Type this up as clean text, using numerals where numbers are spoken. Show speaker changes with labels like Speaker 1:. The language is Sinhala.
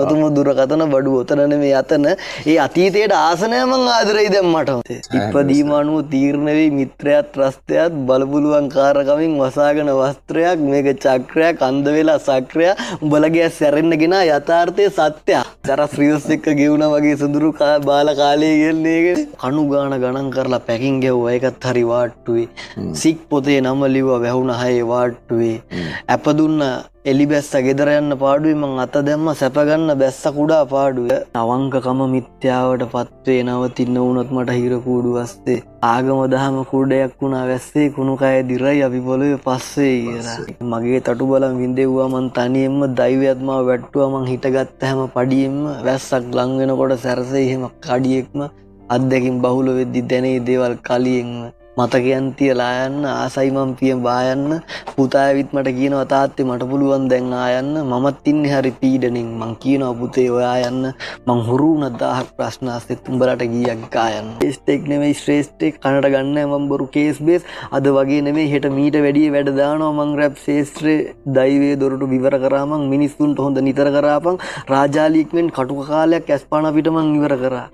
Speaker 1: ගතුම දුරකථන බඩුව උතන නෙමෙයි අතන. ඒ අතීතයට ආසනය මං ආදරෙයි දැන් මට. ඉපදීම අනුව තීරණ වෙයි මිත්‍රයාත් ත්‍රස්තයාත් බලපුලුවන් කාරකමින් වසාගෙන වස්ත්‍රයක් මේක චක්‍රයක් අන්ධ වෙලා සක්‍රයා උඹලගේ සැරෙන්න ගෙන යථාර්ථයේ සත්‍යය. දර ශ්‍රීස් එක්ක ගෙවුනා වගේ සුදුරු බාල කාලේ ගෙල්ලේගෙන කණු ගාන ගණන් කරලා පැකින් ගෙවුවා. ඒකත් හරි වාට්ටුවේ. සික් පොතේ නම ලිව්වා වැහුණා හයේ වාට්ටුවේ. අප දුන්න එලි බැස්ස ගෙදර යන්න පාඩුවේ මං අත දැම්ම සැප ගන්න බැස්ස කුඩා පාඩුවේ. අවංකකම මිත්‍යාවට පත්වේ නවතින්න වුණොත් මට හිර කූඩු වස්තේ. ආගම දහම කුඩයක් වුණා වැස්සේ කුණු කය දිරයි අපි පොළොවේ පස්සේ කියලා. මගේ තටු බලන් විඳෙව්වා මං තනියෙන්ම දෛවයත් මාව වැට්ටුවා මං හිටගත්ත හැම පඩියෙන්ම වැස්සක් ලං වෙනකොට සැරසෙයි එහෙම කඩියෙක්ම අත්දැකින් බහුල වෙද්දි දැනේ දේවල් කලියෙන්ම මතකයන් තියලා යන්න ආසයි මං පිය බායන්න පුතා ඇවිත් මට කියනවා තාත්තේ මට පුළුවන් දැන් ආයන්න මමත් ඉන්නේ හරි පීඩනෙන් මං කියනවා පුතේ ඔයා යන්න මං හුරු වුණා 1000ක් ප්‍රශ්න අස්සෙත් උඹලට ගියක් ගායන්න ටෙස්ට් නෙමෙයි ශ්‍රේෂ්ඨ එක කනට ගන්න මං බොරු කේස් බේස් අද වගේ නෙමෙයි හෙට මීට වැඩිය වැඩ දානවා මං රැප් ශේෂ්ත්‍රේ දෛවයේ දොරටු විවර කරා මං මිනිස්සුන්ට හොඳ නිතර කරාපන් රාජාලියෙක් මෙන් කටුක කාලයක් ඇස්පාන අපිට මං ඉවර කරා